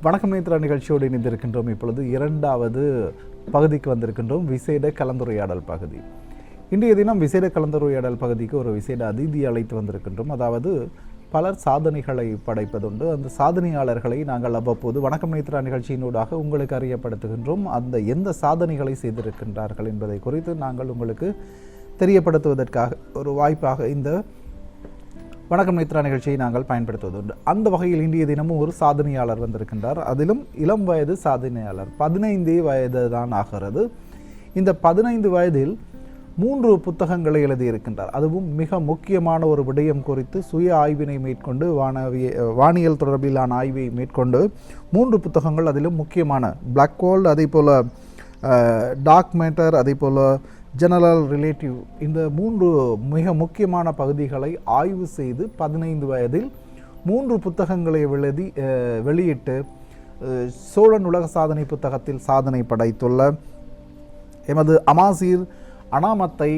வணக்கம் நேத்ரா நிகழ்ச்சியோடு இணைந்திருக்கின்றோம். இப்பொழுது இரண்டாவது பகுதிக்கு வந்திருக்கின்றோம், விசேட கலந்துரையாடல் பகுதி. இன்றைய தினம் விசேட கலந்துரையாடல் பகுதிக்கு ஒரு விசேட அதிதியை அழைத்து வந்திருக்கின்றோம். அதாவது பலர் சாதனைகளை படைப்பதுண்டு. அந்த சாதனையாளர்களை நாங்கள் அவ்வப்போது வணக்கம் நேத்ரா நிகழ்ச்சியினூடாக உங்களுக்கு அறியப்படுத்துகின்றோம். அந்த எந்த சாதனைகளை செய்திருக்கின்றார்கள் என்பதை குறித்து நாங்கள் உங்களுக்கு தெரியப்படுத்துவதற்காக ஒரு வாய்ப்பாக இந்த வணக்கம் நேத்ரா நிகழ்ச்சியை நாங்கள் பயன்படுத்துவதுண்டு. அந்த வகையில் இன்றைய தினமும் ஒரு சாதனையாளர் வந்திருக்கின்றார். அதிலும் இளம் வயது சாதனையாளர், 15 வயது தான் ஆகிறது. இந்த 15 வயதில் 3 புத்தகங்களை எழுதியிருக்கின்றார். அதுவும் மிக முக்கியமான ஒரு விடயம் குறித்து சுய ஆய்வினை மேற்கொண்டு வானியல் தொடர்பிலான ஆய்வை மேற்கொண்டு 3 புத்தகங்கள், அதிலும் முக்கியமான பிளாக் ஹோல், அதே போல் டார்க் மேட்டர், அதே போல் ஜெனரல் ரிலேட்டிவ், இந்த 3 மிக முக்கியமான பகுதிகளை ஆய்வு செய்து 15 வயதில் 3 புத்தகங்களை வெளியிட்டு சோழன் உலக சாதனை புத்தகத்தில் சாதனை படைத்துள்ள எமது அமாசீர் அனாமத்தை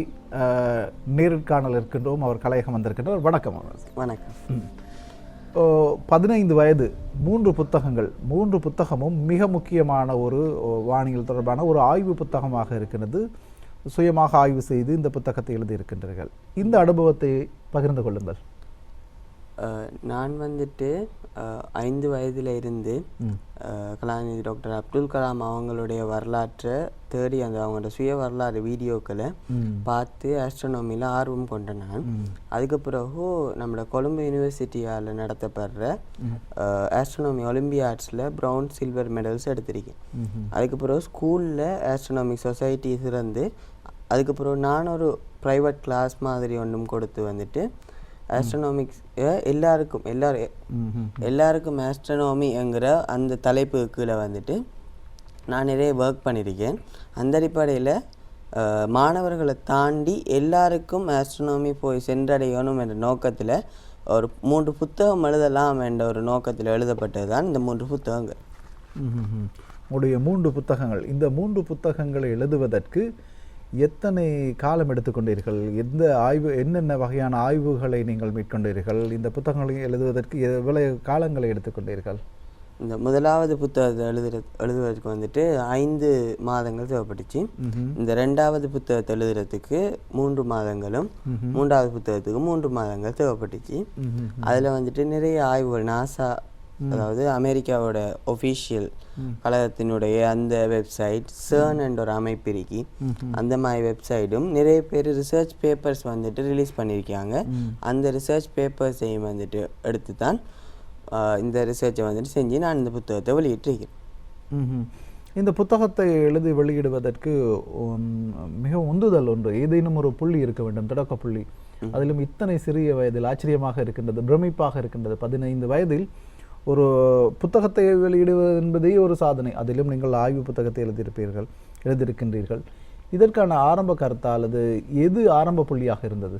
நேர்காணல் இருக்கின்றோம். அவர் கலையகம் வந்திருக்கின்றார். வணக்கம். வணக்கம். 15 வயது, 3 புத்தகங்கள், 3 புத்தகமும் மிக முக்கியமான ஒரு வானியல் தொடர்பான ஒரு ஆய்வு புத்தகமாக இருக்கிறது. சுயமாக ஆய்வு செய்து இந்த புத்தகத்தை எழுதியிருக்கின்றீர்கள். இந்த அனுபவத்தை பகிர்ந்து கொள்ளுங்கள். நான் வந்துட்டு 5 வயதில் இருந்து கலாநிதி டாக்டர் அப்துல் கலாம் அவங்களுடைய வரலாற்றை தேடி அவங்களோட சுய வரலாறு வீடியோக்களை பார்த்து ஆஸ்ட்ரோனமியில் ஆர்வம் கொண்ட நான். அதுக்கு பிறகு நம்மளோட கொழும்பு யூனிவர்சிட்டியால் நடத்தப்படுற ஆஸ்ட்ரோனமி ஒலிம்பியாட்ஸில் ப்ரௌன் சில்வர் மெடல்ஸ் எடுத்திருக்கேன். அதுக்கு பிறகு ஸ்கூலில் ஆஸ்ட்ரோனமிக் சொசைட்டி சிறந்து அதுக்கப்புறம் நான் ஒரு ப்ரைவேட் கிளாஸ் மாதிரி ஒன்றும் கொடுத்து வந்துட்டு ஆஸ்ட்ரோனாமிக்ஸ் எல்லாருக்கும் ஆஸ்ட்ரோனாமிங்கிற அந்த தலைப்பு கீழே வந்துட்டு நான் நிறைய ஒர்க் பண்ணியிருக்கேன். அந்த அடிப்படையில் மாணவர்களை தாண்டி எல்லாருக்கும் ஆஸ்ட்ரோனாமி போய் சென்றடையணும் என்ற நோக்கத்தில் ஒரு 3 புத்தகம் எழுதலாம் என்ற ஒரு நோக்கத்தில் எழுதப்பட்டது தான் இந்த 3 புத்தகங்கள். உங்களுடைய 3 புத்தகங்கள், இந்த 3 புத்தகங்களை எழுதுவதற்கு எத்தனை காலம் எடுத்துக்கொண்டீர்கள்? என்னென்ன வகையான ஆய்வுகளை நீங்கள் மேற்கொண்டீர்கள்? இந்த புத்தகங்களை எழுதுவதற்கு எவ்வளவு காலங்களை எடுத்துக்கொண்டீர்கள்? இந்த முதலாவது புத்தகத்தை எழுதுவதற்கு வந்துட்டு 5 மாதங்கள் தேவைப்பட்டுச்சு. இந்த 2வது புத்தகத்தை எழுதுறதுக்கு 3 மாதங்களும் 3வது புத்தகத்துக்கு 3 மாதங்கள் தேவைப்பட்டுச்சு. அதில் வந்துட்டு நிறைய ஆய்வுகள், நாசா, அதாவது அமெரிக்காவோட ஒஃபிஷியல் கழகத்தினுடைய அந்த வெப்சைட், CERN என்ற ஒரு அமைப்பு இருக்கி, அந்த மாதிரி வெப்சைட்டும் நிறைய பேர் ரிசர்ச் பேப்பர்ஸ் வந்துட்டு ரிலீஸ் பண்ணியிருக்காங்க. அந்த ரிசர்ச் பேப்பர்ஸையும் வந்துட்டு எடுத்து தான் இந்த ரிசர்ச்சை வந்துட்டு செஞ்சு நான் இந்த புத்தகத்தை வெளியிட்டிருக்கேன். இந்த புத்தகத்தை எழுதி வெளியிடுவதற்கு மிக உந்துதல் ஒன்று, ஏதேனும் ஒரு புள்ளி இருக்க வேண்டும், தொடக்க புள்ளி. அதிலும் இத்தனை சிறிய வயதில் ஆச்சரியமாக இருக்கின்றது, பிரமிப்பாக இருக்கின்றது. 15 வயதில் ஒரு புத்தகத்தை வெளியிடுவது என்பதே ஒரு சாதனை. அதிலும் நீங்கள் ஆய்வு புத்தகத்தை எழுதியிருக்கின்றீர்கள். இதற்கான ஆரம்ப கருத்தா அல்லது எது ஆரம்ப புள்ளியாக இருந்தது?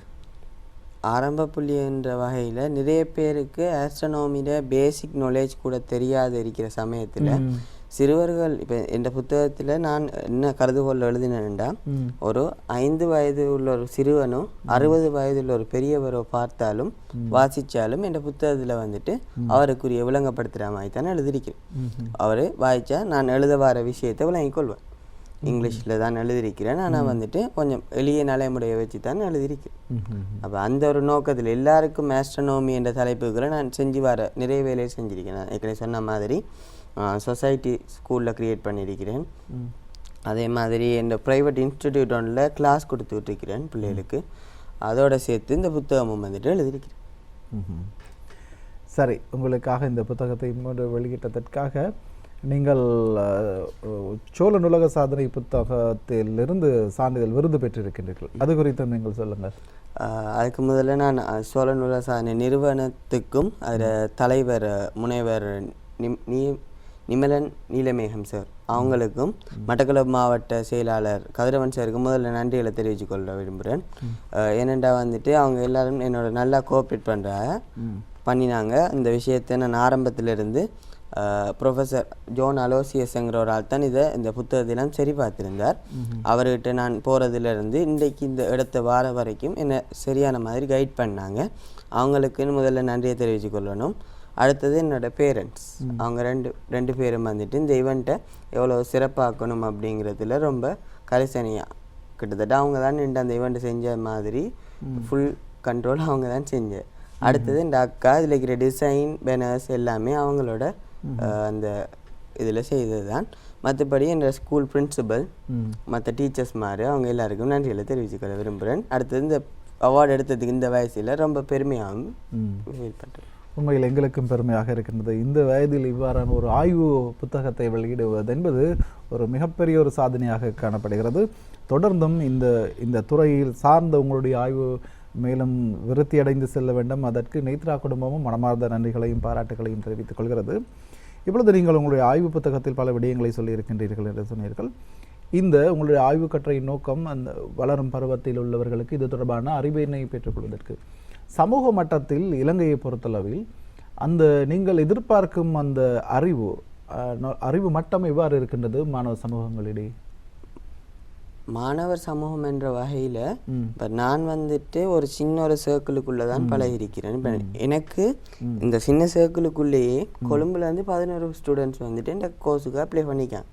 ஆரம்ப புள்ளி என்ற வகையில் நிறைய பேருக்கு ஆஸ்ட்ரோனாமியோட பேசிக் நாலேஜ் கூட தெரியாது இருக்கிற சமயத்தில் சிறுவர்கள், இப்போ இந்த புத்தகத்தில் நான் என்ன கருதுகோள் எழுதினேன்டா, ஒரு 5 வயது உள்ள ஒரு சிறுவனும் 60 வயதுள்ள ஒரு பெரியவரோ பார்த்தாலும் வாசித்தாலும் இந்த புத்தகத்தில் வந்துட்டு அவருக்குரிய விளங்கப்படுத்துகிற மாதிரி தானே எழுதியிருக்கிறேன். அவர் வாய்ச்சா நான் எழுத வர விஷயத்தை விளங்கிக்கொள்வேன். இங்கிலீஷில் தான் எழுதியிருக்கிறேன், ஆனால் வந்துட்டு கொஞ்சம் எளிய நடைமுறையை வச்சு தான் எழுதியிருக்கிறேன். அப்போ அந்த ஒரு நோக்கத்தில் எல்லாருக்கும் ஆஸ்ட்ரோனாமி என்ற தலைப்புகளை நான் செஞ்சு வர நிறைய வேலையை செஞ்சுருக்கேன். நான் ஏற்கனவே சொன்ன மாதிரி சொசைட்டி ஸ்கூலில் க்ரியேட் பண்ணியிருக்கிறேன். அதே மாதிரி இந்த ப்ரைவேட் இன்ஸ்டிடியூட் ஒன்றில் கிளாஸ் கொடுத்துட்ருக்கிறேன் பிள்ளைகளுக்கு. அதோடு சேர்த்து இந்த புத்தகமும் வந்துட்டு எழுதியிருக்கிறேன். சரி, உங்களுக்காக இந்த புத்தகத்தை வெளியிட்டதற்காக நீங்கள் சோழன் உலக சாதனை புத்தகத்திலிருந்து சான்றிதழ் விருது பெற்றிருக்கின்றீர்கள். அது குறித்து நீங்கள் சொல்லுங்கள். அதுக்கு முதல்ல நான் சோழன் உலக சாதனை நிறுவனத்துக்கும் அதில் தலைவர் முனைவர் நிமலன் நீலமேகம் சார் அவங்களுக்கும் மட்டக்களப்பு மாவட்ட செயலாளர் கதிரவன் சாருக்கு முதல்ல நன்றிகளை தெரிவித்து கொள்ள விரும்புகிறேன். ஏனெண்டா வந்துட்டு அவங்க எல்லாரும் என்னோட நல்லா கோஆப்ரேட் பண்ணினாங்க. இந்த விஷயத்தை நான் ஆரம்பத்திலிருந்து ப்ரொஃபஸர் ஜோன் அலோசியஸ்ங்கிற ஒரு ஆள் தான் இந்த புத்தகத்திலாம் சரி பார்த்துருந்தார். அவர்கிட்ட நான் போகிறதுலேருந்து இன்றைக்கு இந்த இடத்த வார வரைக்கும் என்னை சரியான மாதிரி கைட் பண்ணாங்க. அவங்களுக்குன்னு முதல்ல நன்றியை தெரிவித்து கொள்ளணும். அடுத்தது என்னோட பேரண்ட்ஸ், அவங்க ரெண்டு பேரும் வந்துட்டு இந்த ஈவெண்ட்டை எவ்வளோ சிறப்பாக்கணும் அப்படிங்கிறதுல ரொம்ப கரிசனையாக கிட்டத்தட்ட அவங்க தான் நின்று அந்த ஈவெண்ட்டை செஞ்ச மாதிரி ஃபுல் கண்ட்ரோல் அவங்க தான் செஞ்ச. அடுத்தது இந்த அக்கா இதில் இருக்கிற டிசைன் பேனர்ஸ் எல்லாமே அவங்களோட அந்த இதில் செய்தது தான். மற்றபடி என்னோட ஸ்கூல் பிரின்சிபல் மற்ற டீச்சர்ஸ் மாதிரி அவங்க எல்லாருக்கும் நன்றிகளை தெரிவிச்சுக்கொள்ள விரும்புகிறேன். அடுத்தது இந்த அவார்டு எடுத்ததுக்கு இந்த வயசில் ரொம்ப பெருமையாகவும் ஃபீல் பண்ணுறேன். உண்மையில் எங்களுக்கும் பெருமையாக இருக்கின்றது. இந்த வயதில் இவ்வாறான ஒரு ஆய்வு புத்தகத்தை வெளியிடுவது என்பது ஒரு மிகப்பெரிய ஒரு சாதனையாக காணப்படுகிறது. தொடர்ந்தும் இந்த துறையில் சார்ந்த உங்களுடைய ஆய்வு மேலும் விருத்தியடைந்து செல்ல வேண்டும். அதற்கு நேத்ரா குடும்பமும் மனமார்ந்த நன்றிகளையும் பாராட்டுகளையும் தெரிவித்துக் கொள்கிறது. இப்பொழுது நீங்கள் உங்களுடைய ஆய்வு புத்தகத்தில் பல விடயங்களை சொல்லியிருக்கின்றீர்கள் என்று சொன்னீர்கள். உங்களுடைய ஆய்வு கற்றையின் நோக்கம் அந்த வளரும் பருவத்தில் உள்ளவர்களுக்கு இது தொடர்பான அறிவினை பெற்றுக்கொள்வதற்கு. சமூக மட்டத்தில் இலங்கையை பொறுத்தளவில் நீங்கள் எதிர்பார்க்கும் அந்த அறிவு மட்டம் எவ்வாறு இருக்கின்றது மாணவ சமூகங்களிடையே? மாணவர் சமூகம் என்ற வகையில் இப்போ நான் வந்துட்டு ஒரு சின்ன ஒரு சர்க்கிளுக்குள்ளே தான் பழகிருக்கிறேன். இப்போ எனக்கு இந்த சின்ன சர்க்கிளுக்குள்ளேயே கொழும்புலேருந்து 11 ஸ்டூடெண்ட்ஸ் வந்துட்டு இந்த கோர்ஸுக்கு அப்ளை பண்ணிக்கான்.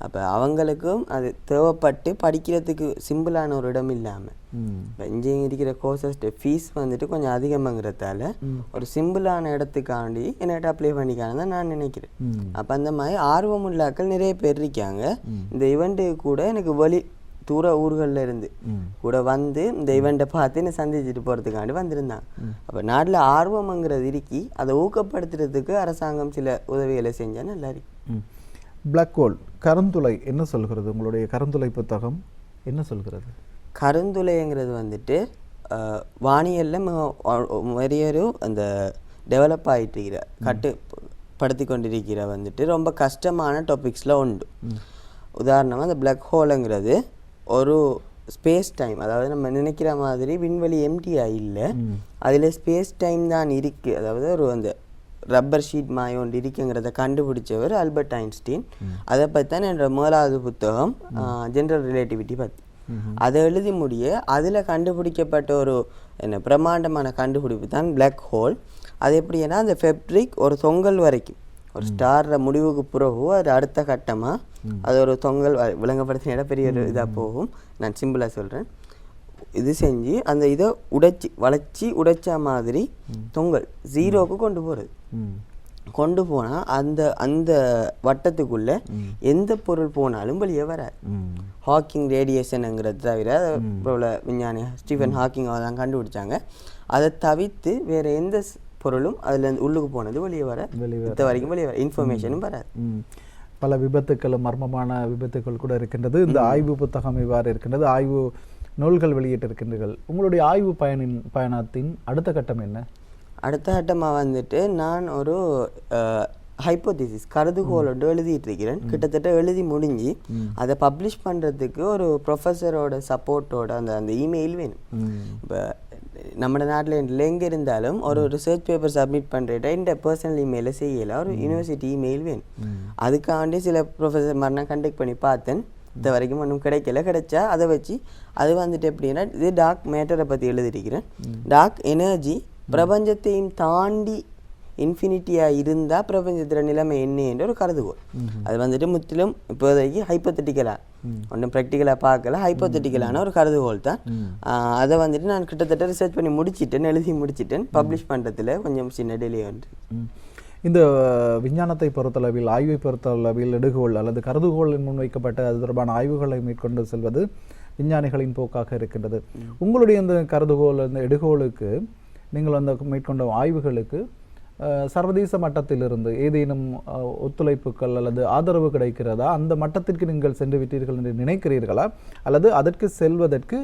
அப்போ அவங்களுக்கும் அது தேவைப்பட்டு படிக்கிறதுக்கு சிம்பிளான ஒரு இடம் இல்லாமல் இப்போ இன்ஜினியரிங் இருக்கிற கோர்சஸ் ஃபீஸ் வந்துட்டு கொஞ்சம் அதிகமாகிறதால ஒரு சிம்பிளான இடத்துக்காண்டி என்னட்ட அப்ளை பண்ணிக்கான்னு தான் நான் நினைக்கிறேன். அப்போ அந்த மாதிரி ஆர்வமுள்ளாக்கள் நிறைய பேர் இருக்காங்க. இந்த ஈவெண்ட்டுக்கு கூட எனக்கு தூர ஊர்களில் இருந்து கூட வந்து இந்த ஈவெண்ட்டை பார்த்து என்னை சந்திச்சுட்டு போகிறதுக்காண்டி வந்திருந்தாங்க. அப்போ நாட்டில் ஆர்வம்ங்கிறது இருக்கி அதை ஊக்கப்படுத்துறதுக்கு அரசாங்கம் சில உதவிகளை செஞ்சால் நல்லா இருக்கு. பிளாக் ஹோல் கருந்துளை என்ன சொல்கிறது? உங்களுடைய கருந்துளை புத்தகம் என்ன சொல்கிறது? கருந்துளைங்கிறது வந்துட்டு வானியலில் நிறைய அந்த டெவலப் ஆகிட்டு கட்டுப்படுத்தி கொண்டிருக்கிற வந்துட்டு ரொம்ப கஷ்டமான டாபிக்ஸில் உண்டு. உதாரணமாக அந்த பிளாக் ஹோலுங்கிறது ஒரு ஸ்பேஸ் டைம், அதாவது நம்ம நினைக்கிற மாதிரி விண்வெளி எம்டியாக இல்லை, அதில் ஸ்பேஸ் டைம் தான் இருக்குது. அதாவது அந்த ரப்பர் ஷீட் மாய ஒன்று இருக்குங்கிறத கண்டுபிடிச்சவர் ஆல்பர்ட் ஐன்ஸ்டீன். அதை பற்றி தான் என்னோட முதலாவது புத்தகம் ஜென்ரல் ரிலேட்டிவிட்டி பற்றி. அதை எழுதி முடிய அதில் கண்டுபிடிக்கப்பட்ட ஒரு பிரம்மாண்டமான கண்டுபிடிப்பு தான் பிளாக் ஹோல். அது எப்படின்னா அந்த ஃபெப்ரிக் ஒரு தொங்கல் வரைக்கும் ஒரு ஸ்டார்ற முடிவுக்கு பிறகு அது அடுத்த கட்டமாக அது ஒரு தொங்கல் விளங்கப்படுத்தின பெரிய ஒரு இதாக போகும். நான் சிம்பிளாக சொல்கிறேன். இது செஞ்சு அந்த இதை உடைச்சா மாதிரி தொங்கல் ஜீரோவுக்கு கொண்டு போனால் அந்த வட்டத்துக்குள்ளே எந்த பொருள் போனாலும் வெளியே வராது. ஹாக்கிங் ரேடியேஷனுங்கிறது தவிர விஞ்ஞானி ஸ்டீஃபன் ஹாக்கிங் தான் கண்டுபிடிச்சாங்க. அதை தவிர்த்து வேறு எந்த பொருளும் அதில் உள்ளுக்கு போனது வெளியே வரைக்கும் வெளியே வர இன்ஃபர்மேஷனும் வராது. பல விபத்துக்களும் மர்மமான விபத்துக்கள் கூட இருக்கின்றது. இந்த ஆய்வு புத்தகம் இவ்வாறு இருக்கின்றது. ஆய்வு நூல்கள் வெளியிட்டிருக்கின்றீர்கள். உங்களுடைய ஆய்வு பயணத்தின் அடுத்த கட்டம் என்ன? அடுத்த கட்டமாக வந்துட்டு நான் ஒரு ஹைப்போதிசிஸ் கருதுகோளோடு எழுதிட்டு இருக்கிறேன். கிட்டத்தட்ட எழுதி முடிஞ்சு அதை பப்ளிஷ் பண்ணுறதுக்கு ஒரு ப்ரொஃபஸரோட சப்போர்ட்டோட அந்த இமெயில் வேணும். இப்போ நம்ம நாட்டில் எங்கே இருந்தாலும் ஒரு ரிசர்ச் பேப்பர் சப்மிட் பண்ணுறேன் இந்த பர்சனல் இமெயிலை செய்யலை, ஒரு யூனிவர்சிட்டி இமெயில் வேணும். அதுக்காண்டி சில ப்ரொஃபஸர் மாதிரி நான் கண்டக்ட் பண்ணி பார்த்தேன். இது வரைக்கும் ஒன்றும் கிடைச்சா அதை வச்சு அது வந்துட்டு எப்படின்னா இது டார்க் மேட்டரை பற்றி எழுதியிருக்கிறேன். டார்க் எனர்ஜி பிரபஞ்சத்தையும் தாண்டி இன்ஃபினிட்டியாக இருந்தால் பிரபஞ்சத்தில் நிலைமை என்ன என்ற ஒரு கருதுகோள். அது வந்துட்டு முற்றிலும் இப்போதைக்கு ஹைப்போத்தட்டிக்கலாக ஒன்றும் ப்ராக்டிக்கலாக பார்க்கல, ஹைப்போத்தட்டிக்கலான ஒரு கருதுகோள் தான். அதை வந்துட்டு நான் கிட்டத்தட்ட ரிசர்ச் பண்ணி எழுதி முடிச்சிட்டேன். பப்ளிஷ் பண்ணுறதுல கொஞ்சம் சின்ன டிலே வந்து. இந்த விஞ்ஞானத்தை பொறுத்தளவில் ஆய்வை பொறுத்தளவில் எடுகோள் அல்லது கருதுகோளில் முன்வைக்கப்பட்ட அது தொடர்பான ஆய்வுகளை மேற்கொண்டு செல்வது விஞ்ஞானிகளின் போக்காக இருக்கின்றது. உங்களுடைய இந்த கருதுகோள் இந்த எடுகோளுக்கு நீங்கள் அந்த மேற்கொண்ட ஆய்வுகளுக்கு சர்வதேச மட்டத்திலிருந்து ஏதேனும் ஒத்துழைப்புகள் அல்லது ஆதரவு கிடைக்கிறதா? அந்த மட்டத்திற்கு நீங்கள் சென்று விட்டீர்கள் என்று நினைக்கிறீர்களா? அல்லது அதற்கு செல்வதற்கு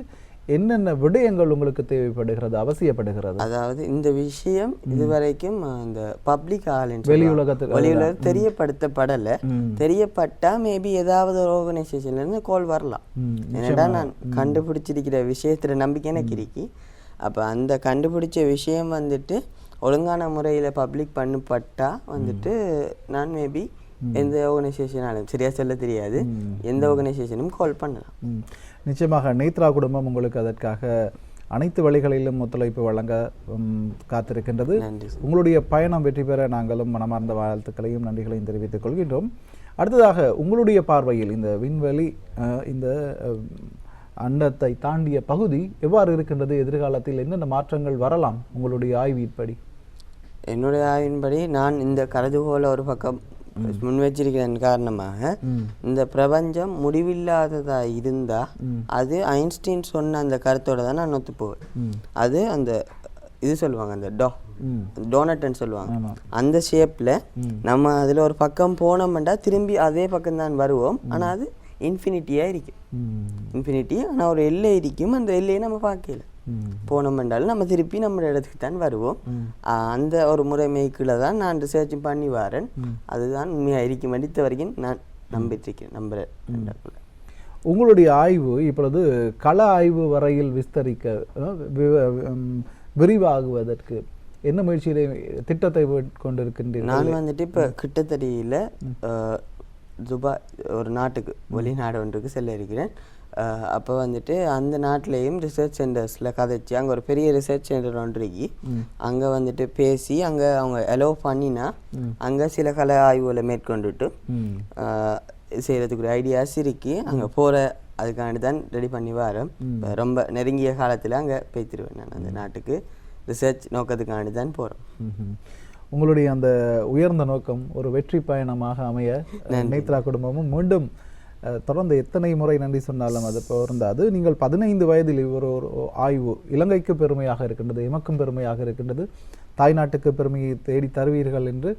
என்னென்ன விடயங்கள் உங்களுக்கு தேவைப்படுகிறது, அவசியப்படுகிறது? அதாவது இந்த விஷயம் இதுவரைக்கும் இந்த பப்ளிக் வெளியுலகத்துக்கு தெரியப்படுத்தப்படலை. தெரியப்பட்டா மேபி ஏதாவது ஒரு ஆர்கனைசேஷன்ல இருந்து கால் வரலாம். ஏன்னா நான் கண்டுபிடிச்சிருக்கிற விஷயத்துல நம்பிக்கை எனக்கு இருக்கு. அப்போ அந்த கண்டுபிடிச்ச விஷயம் வந்துட்டு ஒழுங்கான முறையில் பப்ளிக் பண்ணப்பட்டா வந்துட்டு நான் மேபி எந்த ஆர்கனைசேஷனாலும் சரியா சொல்ல தெரியாது, எந்த ஆர்கனைசேஷனும் கால் பண்ணலாம். நிச்சயமாக நேத்ரா குடும்பம் உங்களுக்கு அதற்காக அனைத்து வழிகளிலும் ஒத்துழைப்பு வழங்க காத்திருக்கின்றது. நன்றி. உங்களுடைய பயணம் வெற்றி பெற நாங்களும் மனமார்ந்த வாழ்த்துக்களையும் நன்றிகளையும் தெரிவித்துக் கொள்கின்றோம். அடுத்ததாக உங்களுடைய பார்வையில் இந்த விண்வெளி இந்த அண்டத்தை தாண்டிய பகுதி எவ்வாறு இருக்கின்றது? எதிர்காலத்தில் என்னென்ன மாற்றங்கள் வரலாம் உங்களுடைய ஆய்வின்படி? என்னுடைய ஆய்வின்படி நான் இந்த கருதுகோளை ஒரு பக்கம் முன் வச்சிருக்கிறதன் காரணமாக இந்த பிரபஞ்சம் முடிவில்லாததா இருந்தா அது ஐன்ஸ்டீன் சொன்ன அந்த கருத்தோட தான் நான் ஒத்து போவேன். அது அந்த இது சொல்லுவாங்க, அந்த டோனட்னு சொல்லுவாங்க, அந்த ஷேப்ல நம்ம அதுல ஒரு பக்கம் போனோம்னா திரும்பி அதே பக்கம் தான் வருவோம். ஆனா அது இன்ஃபினிட்டியா இருக்கும். இன்ஃபினிட்டி ஆனா ஒரு எல்லை இருக்கும். அந்த எல்லையை நம்ம பார்க்கல. போனோம்ன்றாலும் நம்ம திருப்பி நம்ம இடத்துக்கு தான் வருவோம். அந்த ஒரு முறைமைக்குள்ள தான் நான் ரிசர்ச் பண்ணி வரேன். அதுதான் உண்மையாக இருக்கும். அடித்த வரைக்கும் நான் நம்புறேன். உங்களுடைய ஆய்வு இப்பொழுது கள ஆய்வு வரையில் விரிவாகுவதற்கு என்ன முயற்சியிலே திட்டத்தை கொண்டிருக்கின்றீர்கள்? நான் வந்துட்டு இப்போ கிட்டத்தட்ட துபாய் ஒரு நாட்டுக்கு வெளிநாடு ஒன்றுக்கு செல்ல இருக்கிறேன். அப்போ வந்துட்டு அந்த நாட்டிலையும் ரிசர்ச் சென்டர்ஸில் கதைச்சி அங்கே ஒரு பெரிய ரிசர்ச் சென்டர் ஒன்றுக்கு அங்கே வந்துட்டு பேசி அங்கே அவங்க அலோவ் பண்ணினா அங்கே சில கலை ஆய்வுகளை மேற்கொண்டுட்டு செய்கிறதுக்கு ஒரு ஐடியாஸ் இருக்கு. அங்கே போகிற அதுக்காண்டி தான் ரெடி பண்ணி வரேன். ரொம்ப நெருங்கிய காலத்தில் அங்கே பேத்திருவேன். நான் அந்த நாட்டுக்கு ரிசர்ச் நோக்கத்துக்காண்டி தான் போகிறேன். உங்களுடைய அந்த உயர்ந்த நோக்கம் ஒரு வெற்றி பயணமாக அமைய நேத்ரா குடும்பமும் மீண்டும் தொடர்ந்து எத்தனை முறை நன்றி சொன்னாலும் அது பொருந்தாது. நீங்கள் 15 வயதில் ஒரு ஆய்வு இலங்கைக்கு பெருமையாக இருக்கின்றது, எமக்கும் பெருமையாக இருக்கின்றது, தாய்நாட்டுக்கு பெருமையை தேடி தருவீர்கள் என்று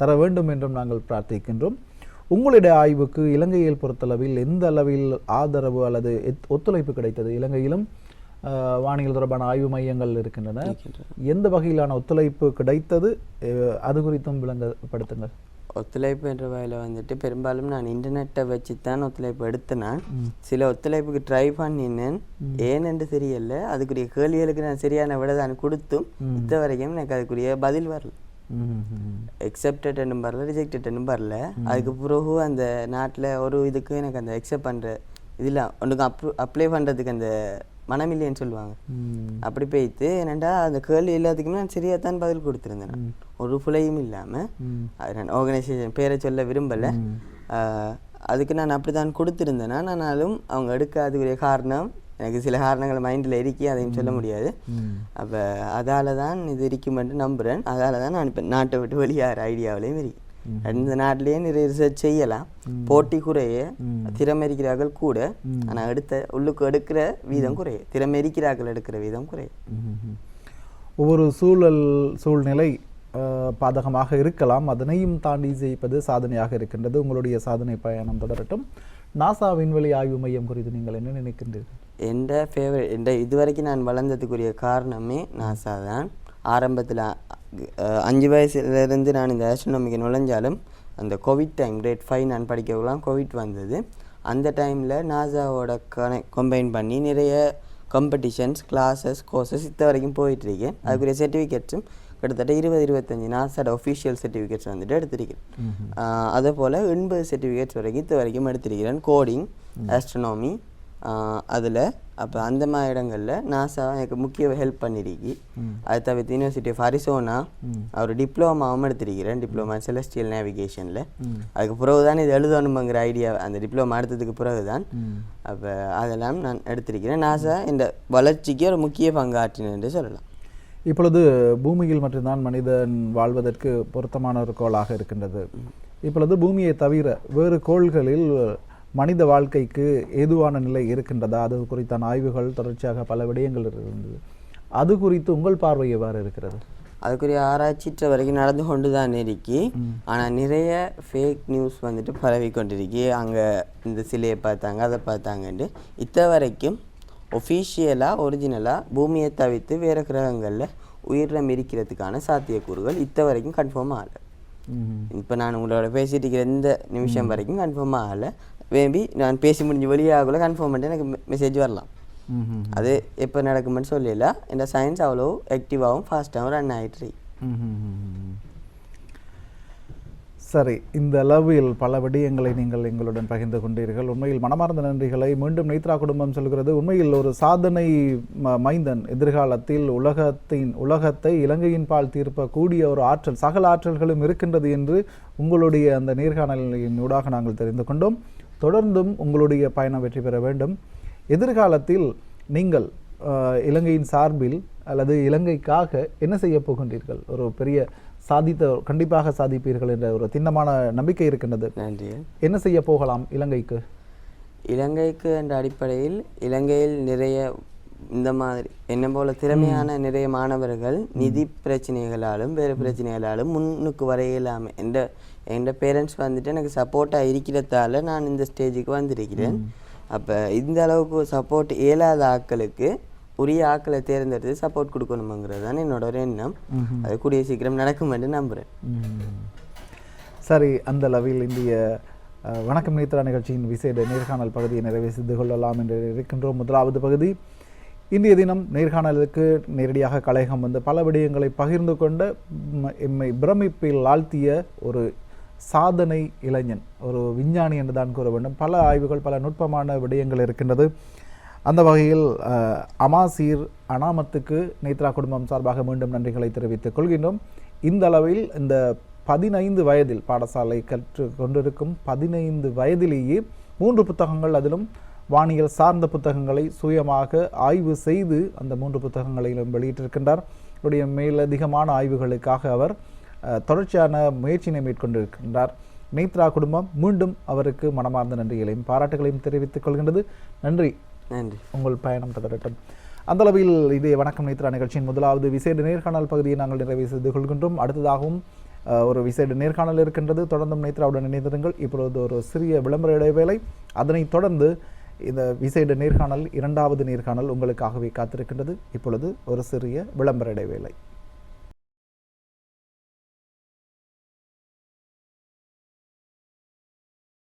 தர வேண்டும் என்றும் நாங்கள் பிரார்த்திக்கின்றோம். உங்களுடைய ஆய்வுக்கு இலங்கையில் பொறுத்தளவில் எந்த அளவில் ஆதரவு அல்லது ஒத்துழைப்பு கிடைத்தது? இலங்கையிலும் வானியல் தொடர்பான ஆய்வு மையங்கள் இருக்கின்றன. எந்த வகையிலான ஒத்துழைப்பு கிடைத்தது? அது குறித்தும் விளங்கப்படுத்துங்கள். ஒத்துழைப்பு என்ற வகையில் வந்துட்டு பெரும்பாலும் நான் இன்டர்நெட்டை வச்சு தான் ஒத்துழைப்பு எடுத்தேன். சில ஒத்துழைப்புக்கு ட்ரை பண்ணினேன். ஏனென்று தெரியல. அதுக்குரிய கேள்விகளுக்கு நான் சரியான விட தான் கொடுத்தும் இது வரைக்கும் எனக்கு அதுக்குரிய பதில் வரல. எக்ஸெப்டட் என்னும் வரல, ரிஜெக்டட் என்னும் வரல. அதுக்கு பிறகு அந்த நாட்டில் ஒரு இதுக்கு எனக்கு அந்த எக்ஸெப்ட் பண்ணுற இதில் ஒன்றுக்கு அப்ளை பண்ணுறதுக்கு அந்த மனமில்லைன்னு சொல்லுவாங்க. அப்படி போய்த்து என்னென்னா அந்த கேள்வி எல்லாத்துக்குமே நான் சரியாக தான் பதில் கொடுத்துருந்தேன். ஒரு புலையும் இல்லாமல் அது நான் ஆர்கனைசேஷன் பேரை சொல்ல விரும்பலை. அதுக்கு நான் அப்படி தான் கொடுத்துருந்தேன். ஆனாலும் அவங்க எடுக்காதுக்குரிய காரணம் எனக்கு சில காரணங்கள் மைண்டில் இருக்கி, அதையும் சொல்ல முடியாது. அப்போ அதால் தான் இது இருக்குமென்று நம்புகிறேன். அதால் தான் நான் இப்போ நாட்டை விட்டு வெளியாகிற ஐடியாவிலையும் இருக்கு. இந்த நாட்டிலேயே நிறைய ரிசர்ச் செய்யலாம். போட்டி குறைய, திறமை இருக்கிறார்கள் கூட. ஆனால் உள்ளுக்கு எடுக்கிற வீதம் குறைய, திறமை இருக்கிறார்கள் எடுக்கிற வீதம் குறைய. ஒவ்வொரு சூழ்நிலை பாதகமாக இருக்கலாம், அதனையும் தாண்டி ஜெயிப்பது சாதனையாக இருக்கின்றது. உங்களுடைய சாதனை பயணம் தொடரட்டும். நாசா விண்வெளி ஆய்வு மையம் குறித்து நீங்கள் என்ன நினைக்கின்றீர்கள்? எந்த இதுவரைக்கும் நான் வளர்ந்ததுக்குரிய காரணமே நாசா தான். ஆரம்பத்தில் 5 வயசுலேருந்து நான் இந்த ஆஸ்ட்ரோனமிக்கு நுழைஞ்சாலும் அந்த கோவிட் டைம் கிரேட் 5 நான் படிக்கலாம் கோவிட் வந்தது. அந்த டைமில் நாசாவோட கம்பைன் பண்ணி நிறைய காம்படிஷன்ஸ், கிளாஸஸ், கோர்சஸ் இது வரைக்கும் போயிட்டுருக்கேன். அதுக்குரிய சர்டிஃபிகேட்ஸும் கிட்டத்தட்ட 20-25 நாசாவோட ஒஃபிஷியல் சர்டிஃபிகேட்ஸ் வந்துட்டு எடுத்திருக்கேன். அதே போல் 80 சர்டிஃபிகேட்ஸ் வரைக்கும் இது வரைக்கும் எடுத்திருக்கிறேன். கோடிங், ஆஸ்ட்ரோனமி அதில். அப்போ அந்த மாதிரி இடங்களில் நாசா எனக்கு முக்கிய ஹெல்ப் பண்ணிருக்கு. அதை தவிர்த்து யூனிவர்சிட்டி ஆஃப் அரிசோனா ஒரு டிப்ளமாவும் எடுத்திருக்கிறேன், டிப்ளமா செலஸ்டியல் நேவிகேஷனில். அதுக்கு பிறகு தான் இது எழுதணுங்கிற ஐடியா அந்த டிப்ளமா எடுத்ததுக்கு பிறகு தான். அப்போ அதெல்லாம் நான் எடுத்திருக்கிறேன். நாசா இந்த வளர்ச்சிக்கு ஒரு முக்கிய பங்காற்றினேன் என்று சொல்லலாம். இப்பொழுது பூமியில் மட்டும்தான் மனிதன் வாழ்வதற்கு பொருத்தமான ஒரு கோளாக இருக்கின்றது. இப்பொழுது பூமியை தவிர வேறு கோள்களில் மனித வாழ்க்கைக்கு ஏதுவான நிலை இருக்கின்றதா? அது குறித்தான ஆய்வுகள் தொடர்ச்சியாக பல விடயங்கள் இருக்கின்றது. அது குறித்து உங்கள் பார்வை எவ்வாறு இருக்கிறது? அதுக்குரிய ஆராய்ச்சிற்ற வரைக்கும் நடந்து கொண்டு தான் இருக்கி. ஆனால் நிறைய ஃபேக் நியூஸ் வந்துட்டு பரவி கொண்டிருக்கி. அங்கே இந்த சிலையை பார்த்தாங்க, அதை பார்த்தாங்கன்ட்டு. இத்த வரைக்கும் ஒஃபிஷியலாக ஒரிஜினலாக பூமியை தவிர்த்து வேறு கிரகங்களில் உயிரினம் இருக்கிறதுக்கான சாத்தியக்கூறுகள் இத்த வரைக்கும் கன்ஃபார்ம் ஆகலை. இப்போ நான் உங்களோட பேசிட்டு இருக்கிற இந்த நிமிஷம் வரைக்கும் கன்ஃபார்ம் ஆகலை. மேபி நான் பேசி முடிஞ்சு வெளியாகல கன்ஃபார்ம் பண்ணிட்டு எனக்கு மெசேஜ் வரலாம். அது எப்போ நடக்குமென்னு சொல்லல. இந்த சயின்ஸ் அவ்வளோ ஆக்டிவாகவும் ஃபாஸ்ட்டாகவும் ரன் ஆகிட்டு. சரி, இந்த அளவில் பல விடயங்களை நீங்கள் எங்களுடன் பகிர்ந்து கொண்டீர்கள். உண்மையில் மனமார்ந்த நன்றிகளை. மீண்டும் நேத்ரா குடும்பம் சொல்கிறது, உண்மையில் ஒரு சாதனை மைந்தன் எதிர்காலத்தில் உலகத்தை இலங்கையின் பால் தீர்ப்பக்கூடிய ஒரு ஆற்றல், சகல ஆற்றல்களும் இருக்கின்றது என்று உங்களுடைய அந்த நேர்காணலின் ஊடாக நாங்கள் தெரிந்து கொண்டோம். தொடர்ந்தும் உங்களுடைய பயணம் வெற்றி பெற வேண்டும். எதிர்காலத்தில் நீங்கள் இலங்கையின் சார்பில் அல்லது இலங்கைக்காக என்ன செய்ய போகின்றீர்கள்? ஒரு பெரிய கண்டிப்பாக சாதிப்பீர்கள் என்ற ஒரு திண்ணமான நம்பிக்கை இருக்கின்றது. நன்றி. என்ன செய்ய போகலாம் இலங்கைக்கு? இலங்கைக்கு என்ற அடிப்படையில் இலங்கையில் நிறைய இந்த மாதிரி என்ன போல திறமையான நிறைய மாணவர்கள் நிதி பிரச்சனைகளாலும் வேறு பிரச்சனைகளாலும் முன்னுக்கு வர இயலாமல் எந்த பேரண்ட்ஸ் வந்துட்டு எனக்கு சப்போர்ட்டாக இருக்கிறதால நான் இந்த ஸ்டேஜுக்கு வந்திருக்கிறேன். அப்போ இந்த அளவுக்கு சப்போர்ட் இயலாத ஆட்களுக்கு உரிய ஆட்களை தேர்ந்தெடுத்து சப்போர்ட் கொடுக்கணுங்கிறது தான் என்னோட ஒரு எண்ணம். அது கூடிய சீக்கிரம் நடக்கும் என்று நம்புகிறேன். சரி, அந்த அளவில் இந்திய வணக்கம் நேத்ரா நிகழ்ச்சியின் விசேட நேர்காணல் பகுதியை நிறைவு செய்து கொள்ளலாம் என்று இருக்கின்றோம். முதலாவது பகுதி, இன்றைய தினம் நேர்காணலுக்கு நேரடியாக கலையகம் வந்து பல விடயங்களை பகிர்ந்து கொண்ட எம்மை பிரமிப்பில் ஆழ்த்திய ஒரு சாதனை இளைஞன், ஒரு விஞ்ஞானி என்று தான் கூற வேண்டும். பல ஆய்வுகள், பல நுட்பமான விடயங்கள் இருக்கின்றது. அந்த வகையில் அமாசீர் அனாமத்துக்கு நேத்ரா குடும்பம் சார்பாக மீண்டும் நன்றிகளை தெரிவித்துக் கொள்கின்றோம். இந்த அளவில் இந்த 15 வயதில் பாடசாலை கற்று கொண்டிருக்கும் 15 வயதிலேயே 3 புத்தகங்கள், அதிலும் வானியல் சார்ந்த புத்தகங்களை சுயமாக ஆய்வு செய்து அந்த 3 புத்தகங்களையும் வெளியிட்டிருக்கின்றார். அவருடைய மேலதிகமான ஆய்வுகளுக்காக அவர் தொடர்ச்சியான முயற்சியினை மேற்கொண்டிருக்கின்றார். நேத்ரா குடும்பம் மீண்டும் அவருக்கு மனமார்ந்த நன்றிகளையும் பாராட்டுகளையும் தெரிவித்துக் கொள்கின்றது. நன்றி. நன்றி. உங்கள் பயணம் தொடரட்டும். அந்த அளவில் இதே வணக்கம் நேத்ரா நிகழ்ச்சியின் முதலாவது விசேட நேர்காணல் பகுதியை நாங்கள் நிறைவு செய்து கொள்கின்றோம். அடுத்ததாகவும் ஒரு விசேட நேர்காணல் இருக்கின்றது. தொடர்ந்தும் நேத்ராவுடன் இணைந்திருங்கள். இப்பொழுது ஒரு சிறிய விளம்பர இடைவேளை. அதனைத் தொடர்ந்து இந்த விசேட நேர்காணல், இரண்டாவது நேர்காணல் உங்களுக்காகவே காத்திருக்கின்றது. இப்பொழுது ஒரு சிறிய விளம்பர இடைவேளை.